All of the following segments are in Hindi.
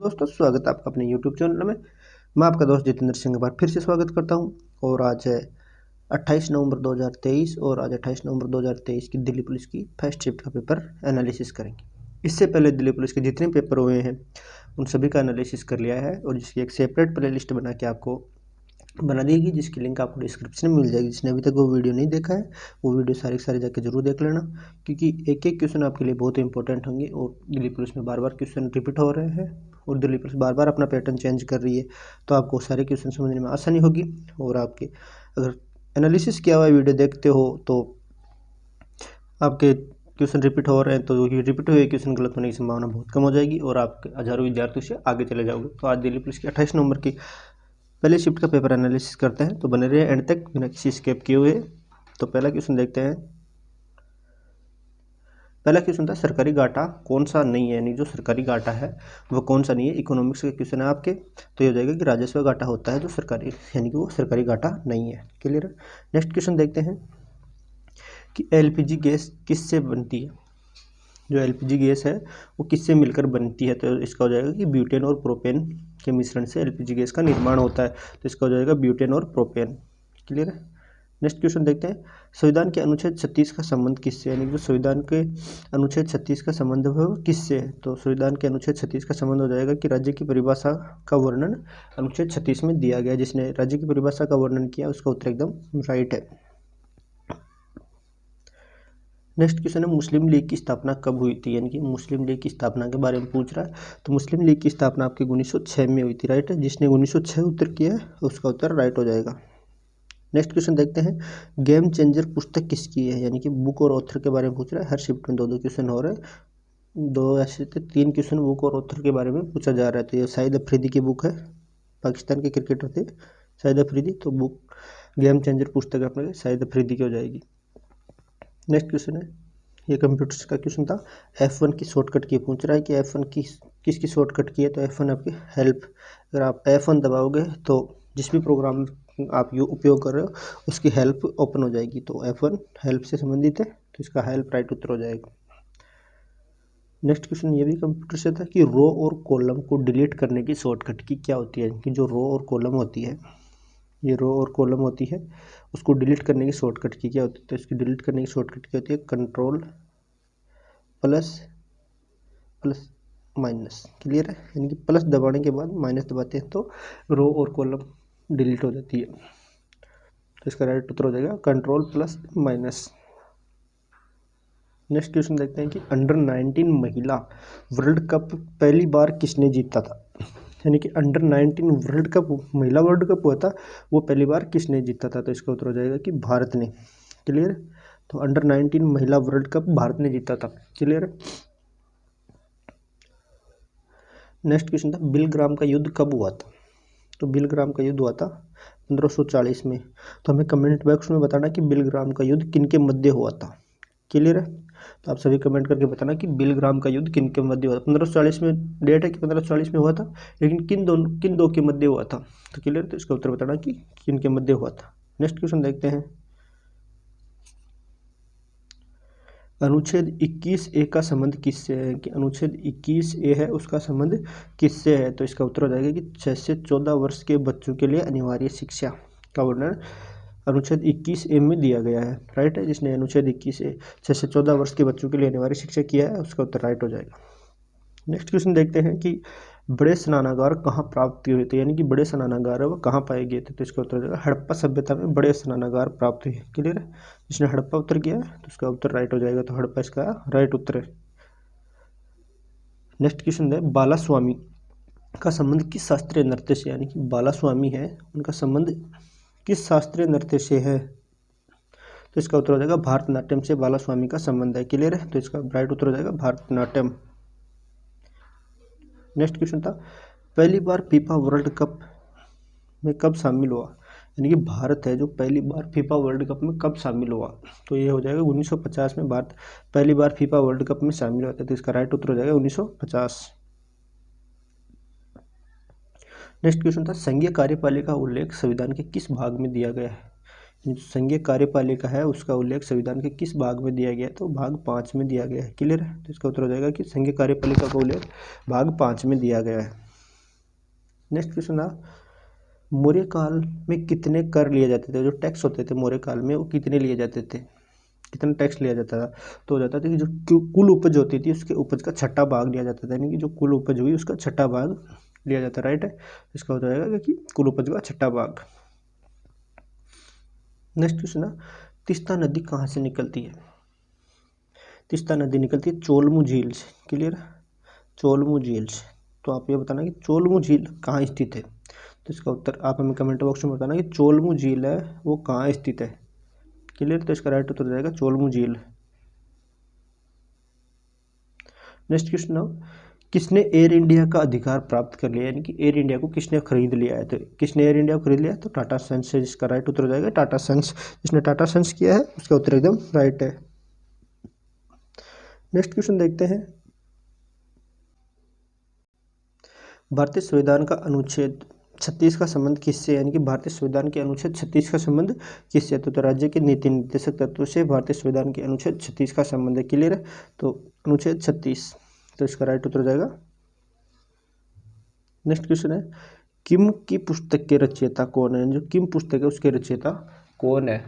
दोस्तों, स्वागत है आपका अपने YouTube चैनल में। मैं आपका दोस्त जितेंद्र सिंह एक बार फिर से स्वागत करता हूं। और आज है 28 नवंबर 2023 और आज 28 नवंबर 2023 की दिल्ली पुलिस की फर्स्ट शिफ्ट का पेपर एनालिसिस करेंगे। इससे पहले दिल्ली पुलिस के जितने पेपर हुए हैं उन सभी का एनालिसिस कर लिया है और जिसकी एक सेपरेट प्लेलिस्ट बना के आपको बना देगी, जिसकी लिंक आपको डिस्क्रिप्शन में मिल जाएगी। जिसने अभी तक वो वीडियो नहीं देखा है वो वीडियो सारे जाके जरूर देख लेना, क्योंकि एक एक क्वेश्चन आपके लिए बहुत इंपॉर्टेंट होंगे। और दिल्ली पुलिस में बार बार क्वेश्चन रिपीट हो रहे हैं और दिल्ली पुलिस बार बार अपना पैटर्न चेंज कर रही है, तो आपको सारे क्वेश्चन समझने में आसानी होगी। और आपके अगर एनालिसिस किया हुआ वीडियो देखते हो तो आपके क्वेश्चन रिपीट हो रहे हैं तो रिपीट हुए क्वेश्चन गलत होने की संभावना बहुत कम हो जाएगी और आप हजारों विद्यार्थियों से आगे चले जाओगे। तो आज दिल्ली पुलिस की 28 नवंबर की पहले शिफ्ट का पेपर एनालिसिस करते हैं, तो बने रहे एंड तक बिना किसी स्केप किए हुए। तो पहला क्वेश्चन देखते हैं। पहला क्वेश्चन था सरकारी घाटा कौन सा नहीं है, यानी जो सरकारी घाटा है वो कौन सा नहीं है। इकोनॉमिक्स का क्वेश्चन है आपके, तो ये हो जाएगा कि राजस्व घाटा होता है जो सरकारी, यानी कि वो सरकारी घाटा नहीं है। क्लियर है। नेक्स्ट क्वेश्चन देखते हैं कि एलपीजी गैस किससे बनती है। जो एलपीजी गैस है वो किससे मिलकर बनती है, तो इसका हो जाएगा कि ब्यूटेन और प्रोपेन के मिश्रण से एलपीजी गैस का निर्माण होता है, तो इसका हो जाएगा ब्यूटेन और प्रोपेन। क्लियर है। नेक्स्ट क्वेश्चन देखते हैं। संविधान के अनुच्छेद 36 का संबंध किससे, यानी जो संविधान के अनुच्छेद 36 का संबंध है वो किससे है। तो संविधान के अनुच्छेद 36 का संबंध हो जाएगा कि राज्य की परिभाषा का वर्णन अनुच्छेद 36 में दिया गया। जिसने राज्य की परिभाषा का वर्णन किया उसका उत्तर एकदम राइट है। नेक्स्ट क्वेश्चन है मुस्लिम लीग की स्थापना कब हुई थी, यानी कि मुस्लिम लीग की स्थापना के बारे में पूछ रहा है। तो मुस्लिम लीग की स्थापना आपकी 1906 में हुई थी, राइट है। जिसने 1906 उत्तर किया है उसका उत्तर राइट हो जाएगा। नेक्स्ट क्वेश्चन देखते हैं। गेम चेंजर पुस्तक किसकी है, यानी कि बुक और ऑथर के बारे में पूछ रहा है। हर शिफ्ट में दो क्वेश्चन हो रहे हैं, दो ऐसे 3 क्वेश्चन बुक और ऑथर के बारे में पूछा जा रहा है। तो ये शाहिद अफरीदी की बुक है, पाकिस्तान के क्रिकेटर थे शाहिद अफरीदी, तो बुक गेम चेंजर पुस्तक अपने शाहिद अफरीदी की हो जाएगी। नेक्स्ट क्वेश्चन है, ये कंप्यूटर्स का क्वेश्चन था। F1 की शॉर्टकट की पूछ रहा है कि F1 की किसकी शॉर्टकट की है। तो F1 आपकी हेल्प, अगर आप F1 दबाओगे तो जिस भी प्रोग्राम आप उपयोग कर रहे हो उसकी हेल्प ओपन हो जाएगी। तो F1 हेल्प से संबंधित है, तो इसका हेल्प राइट उत्तर हो जाएगा। नेक्स्ट क्वेश्चन ये भी कंप्यूटर से था कि रो और कॉलम को डिलीट करने की शॉर्टकट की क्या होती है। कि जो रो और कॉलम होती है, ये रो और कॉलम होती है, उसको डिलीट करने की शॉर्टकट की क्या होती है। तो इसकी डिलीट करने की शॉर्टकट क्या होती है, control plus plus minus. Clear है। यानी कि प्लस दबाने के बाद माइनस दबाते हैं तो रो और कॉलम डिलीट हो जाती है, तो इसका राइट उत्तर हो जाएगा control plus minus. Next question देखते हैं कि अंडर 19 महिला वर्ल्ड कप पहली बार किसने जीता था, यानी कि अंडर 19 वर्ल्ड कप, महिला वर्ल्ड कप हुआ था, वो पहली बार किसने जीता था। तो इसका उत्तर हो जाएगा कि भारत ने। क्लियर। तो अंडर 19 महिला वर्ल्ड कप भारत ने जीता था। क्लियर। नेक्स्ट क्वेश्चन था बिलग्राम का युद्ध कब हुआ था। तो बिलग्राम का युद्ध हुआ था 1540 में। तो हमें कमेंट बॉक्स में बताना कि बिलग्राम का युद्ध किन के मध्य हुआ था। क्लियर है। तो आप सभी कमेंट करके बताना कि बिलग्राम का युद्ध किन के मध्य हुआ था। 1540 में डेट है कि 1540 में हुआ था, लेकिन किन दो के मध्य हुआ था। तो क्लियर। तो इसका उत्तर बताना कि किन के मध्य हुआ था। नेक्स्ट क्वेश्चन देखते हैं। अनुच्छेद 21A का संबंध किससे है, कि अनुच्छेद 21A है उसका संबंध किससे है। तो इसका उत्तर हो जाएगा कि 6 से 14 वर्ष के बच्चों के लिए अनिवार्य शिक्षा का वर्णन अनुच्छेद 21A में दिया गया है, राइट है। जिसने अनुच्छेद 21A 6 से 14 वर्ष के बच्चों के लिए अनिवार्य शिक्षा किया है उसका उत्तर राइट हो जाएगा। नेक्स्ट क्वेश्चन देखते हैं कि बड़े स्नानागार कहाँ प्राप्त हुए थे, यानी कि बड़े स्नानागार है वो कहाँ पाए गए थे। तो इसका उत्तर हो जाएगा हड़प्पा सभ्यता में बड़े स्नानागार प्राप्त हुए। क्लियर है। जिसने हड़प्पा उत्तर किया है तो इसका उत्तर राइट हो जाएगा। तो हड़प्पा इसका राइट उत्तर है। नेक्स्ट क्वेश्चन है बाला स्वामी का संबंध किस शास्त्रीय नृत्य से, यानी कि बाला स्वामी है उनका संबंध किस शास्त्रीय नृत्य से है। तो इसका उत्तर हो जाएगा भारतनाट्यम से बाला स्वामी का संबंध है। क्लियर है। तो इसका राइट उत्तर हो जाएगा भारतनाट्यम। नेक्स्ट क्वेश्चन था पहली बार फीफा वर्ल्ड कप में कब शामिल हुआ, यानी कि भारत है जो पहली बार फीफा वर्ल्ड कप में कब शामिल हुआ। तो ये हो जाएगा 1950 में भारत पहली बार फीफा वर्ल्ड कप में शामिल हुआ था। तो इसका राइट उत्तर हो जाएगा 1950। नेक्स्ट क्वेश्चन था संघीय कार्यपालिका उल्लेख संविधान के किस भाग में दिया गया है। जो संघीय कार्यपालिका है उसका उल्लेख संविधान के किस भाग में दिया गया है। तो भाग 5 में दिया गया है। क्लियर है। तो इसका उत्तर हो जाएगा कि संघीय कार्यपालिका का उल्लेख भाग 5 में दिया गया है। नेक्स्ट क्वेश्चन था मौर्य काल में कितने कर लिए जाते थे, जो टैक्स होते थे मौर्य काल में वो कितने लिए जाते थे, कितना टैक्स लिया जाता था। तो हो जाता था कि जो कुल उपज होती थी उसके उपज का छठा भाग लिया जाता था, यानी कि जो कुल उपज हुई उसका छठा भाग लिया जाता है, राइट है। इसका हो जाएगा कि कुल उपज का छठा भाग। नेक्स्ट क्वेश्चन है तीस्ता नदी कहाँ से निकलती है। तीस्ता नदी निकलती है चोलमू झील से, क्लियर है, चोलमू झील से। तो आप ये बताना कि चोलमू झील कहाँ स्थित है। तो इसका उत्तर आप हमें कमेंट बॉक्स में बताना कि चोलमू झील है वो कहाँ स्थित है, क्लियर। तो इसका राइट उत्तर हो जाएगा चोलमू झील। नेक्स्ट क्वेश्चन है किसने एयर इंडिया का अधिकार प्राप्त कर लिया, यानी कि एयर इंडिया को किसने खरीद लिया है। तो किसने एयर इंडिया को खरीद लिया है, तो टाटा सन्स है, जिसका राइट उत्तर हो जाएगा टाटा सन्स। जिसने टाटा सन्स किया है उसका उत्तर एकदम राइट है। नेक्स्ट क्वेश्चन देखते हैं भारतीय संविधान का अनुच्छेद 36 का संबंध किससे, यानी कि भारतीय संविधान के अनुच्छेद 36 का संबंध किससे। तो राज्य के नीति निर्देशक तत्वों से भारतीय संविधान के अनुच्छेद 36 का संबंध है, क्लियर है। तो अनुच्छेद 36, तो इसका राइट उत्तर हो जाएगा। नेक्स्ट क्वेश्चन है किम की पुस्तक के रचयिता कौन है, जो किम पुस्तक है उसके रचयिता कौन है।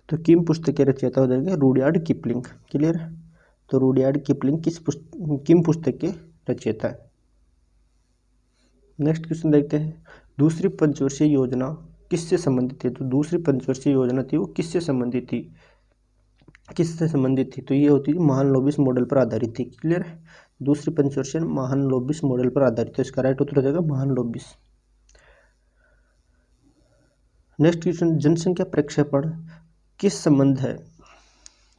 तो किम पुस्तक के रचयिता हो जाएंगे रुडयार्ड किपलिंग, क्लियर है। तो रुडयार्ड किपलिंग किम पुस्तक के रचयिता है। नेक्स्ट क्वेश्चन देखते हैं दूसरी पंचवर्षीय योजना किससे संबंधित थी। तो दूसरी पंचवर्षीय योजना थी वो किससे संबंधित थी, किससे संबंधित थी। तो ये होती थी महालनोबिस मॉडल पर आधारित थी, क्लियर है। दूसरी पंचवर्षीय महालनोबिस मॉडल पर आधारित, तो इसका राइट उत्तर हो जाएगा महालनोबिस। नेक्स्ट क्वेश्चन जनसंख्या प्रक्षेपण किस संबंध है,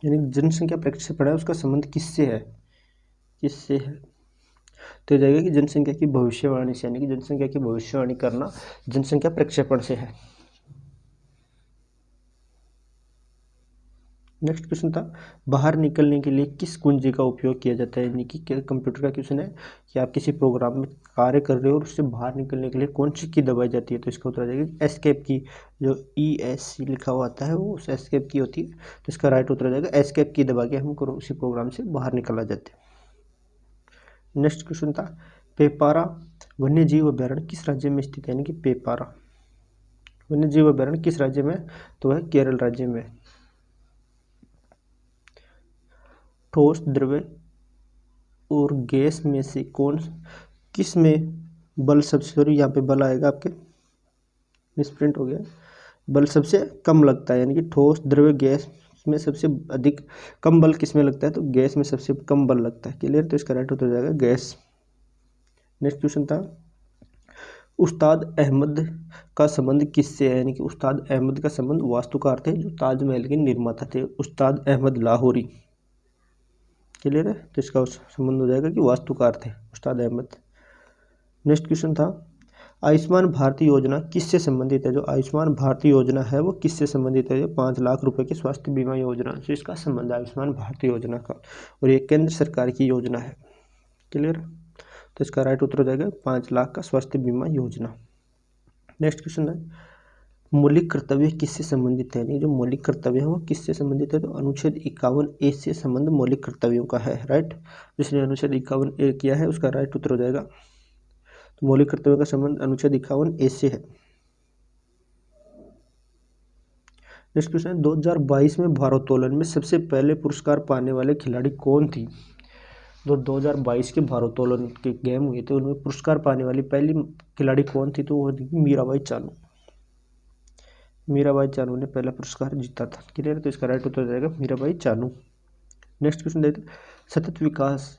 यानी जनसंख्या प्रक्षेपण है उसका संबंध किससे है, किससे है। तो हो जाएगा कि जनसंख्या की भविष्यवाणी से, यानी कि जनसंख्या की भविष्यवाणी करना जनसंख्या प्रक्षेपण से है। नेक्स्ट क्वेश्चन था बाहर निकलने के लिए किस कुंजी का उपयोग किया जाता है, यानी कि कंप्यूटर का क्वेश्चन है कि आप किसी प्रोग्राम में कार्य कर रहे हो और उससे बाहर निकलने के लिए कौन सी की दबाई जाती है। तो इसका उत्तर आ जाएगा एस्केप की, जो ESC लिखा हुआ आता है वो उस एस्केप की होती है। तो इसका राइट उत्तर आ जाएगा एस्केप की दबा के हम उसी प्रोग्राम से बाहर निकला जाते हैं। नेक्स्ट क्वेश्चन था पेपारा वन्य जीव अभ्यारण्य किस राज्य में स्थित है, यानी कि पेपारा वन्य जीव अभ्यारण्य किस राज्य में, तो है केरल राज्य में। ठोस द्रव्य और गैस में से किस में बल सबसे, सॉरी यहाँ पे बल आएगा आपके मिसप्रिंट हो गया, बल सबसे कम लगता है, यानी कि ठोस द्रव्य गैस में सबसे अधिक कम बल किस में लगता है, तो गैस में सबसे कम बल लगता है, क्लियर। तो इसका राइट उत्तर हो जाएगा गैस। नेक्स्ट क्वेश्चन था उस्ताद अहमद का संबंध किससे है, यानी कि उस्ताद अहमद का संबंध वास्तुकार थे जो ताजमहल के निर्माता थे, उस्ताद अहमद लाहौरी, क्लियर है। तो इसका संबंध हो जाएगा कि वास्तुकार थे उस्ताद अहमद। नेक्स्ट क्वेश्चन था आयुष्मान भारत योजना किससे संबंधित है, जो आयुष्मान भारत योजना है वो किससे संबंधित है, 5 लाख रुपए की स्वास्थ्य बीमा योजना से इसका संबंध है आयुष्मान भारत योजना का, और ये केंद्र सरकार की योजना है, क्लियर। तो इसका राइट उत्तर हो जाएगा 5 लाख का स्वास्थ्य बीमा योजना। नेक्स्ट क्वेश्चन है मौलिक कर्तव्य किससे संबंधित है, यानी जो मौलिक कर्तव्य है वो किससे संबंधित है, तो अनुच्छेद 51A से संबंध मौलिक कर्तव्यों का है, राइट। जिसने अनुच्छेद 51A किया है उसका राइट उत्तर हो जाएगा। तो मौलिक कर्तव्यों का संबंध अनुच्छेद 51A से है। नेक्स्ट क्वेश्चन है 2022 में भारोत्तोलन में सबसे पहले पुरस्कार पाने वाले खिलाड़ी कौन थी। जो 2022 के भारोत्तोलन के गेम हुए थे उनमें पुरस्कार पाने वाली पहली खिलाड़ी कौन थी, तो वो थी मीराबाई चानू। मीराबाई चानू ने पहला पुरस्कार जीता था, क्लियर। तो इसका राइट उत्तर हो जाएगा मीराबाई चानू। नेक्स्ट क्वेश्चन देखते सतत विकास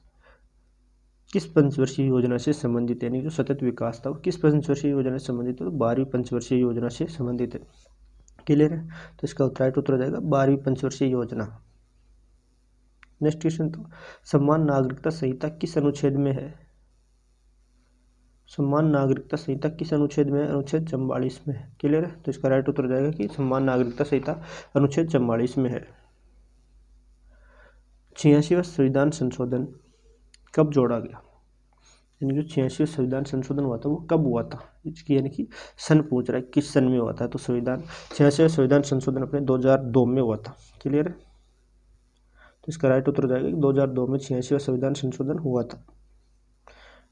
किस पंचवर्षीय योजना से संबंधित है, यानी जो सतत विकास था वो किस पंचवर्षीय योजना से संबंधित है, तो 12वीं पंचवर्षीय योजना से संबंधित है, क्लियर है। तो इसका राइट उत्तर हो जाएगा 12वीं पंचवर्षीय योजना। नेक्स्ट क्वेश्चन तो समान नागरिकता संहिता किस अनुच्छेद में है, समान नागरिकता संहिता किस अनुच्छेद में है, अनुच्छेद 44 में है, क्लियर है। तो इसका राइट उत्तर हो जाएगा कि समान नागरिकता संहिता अनुच्छेद 44 में है। 86वां संविधान संशोधन कब जोड़ा गया, यानी जो 86वां संविधान संशोधन हुआ था वो कब हुआ था, इसकी यानी कि सन पूछ रहा है किस सन में हुआ था। तो 86वां संविधान संशोधन अपने 2002 में हुआ था, क्लियर है। तो इसका राइट उत्तर हो जाएगा कि 2002 में 86वां संविधान संशोधन हुआ था।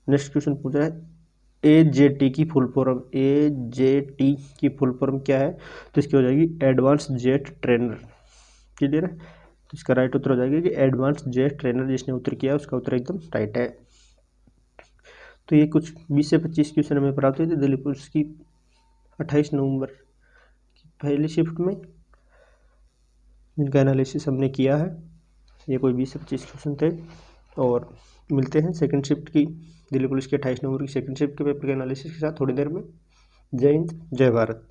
नेक्स्ट क्वेश्चन पूछ रहा है AJT की फुल फॉर्म, AJT की फुल फॉर्म क्या है, तो इसकी हो जाएगी एडवांस जेट ट्रेनर। क्लियर है, तो इसका राइट उत्तर हो जाएगा कि एडवांस जेट ट्रेनर। जिसने उत्तर किया उसका उत्तर एकदम राइट है। तो ये कुछ 20 से 25 क्वेश्चन हमें प्राप्त हुए थे दिल्ली पुलिस की 28 नवंबर की पहली शिफ्ट में, जिनका एनालिसिस हमने किया है। ये कोई 20 से 25 क्वेश्चन थे। और मिलते हैं सेकंड शिफ्ट की, दिल्ली पुलिस की 28 नवंबर की सेकंड शिफ्ट के पेपर के एनालिसिस के साथ थोड़ी देर में। जय हिंद, जय भारत।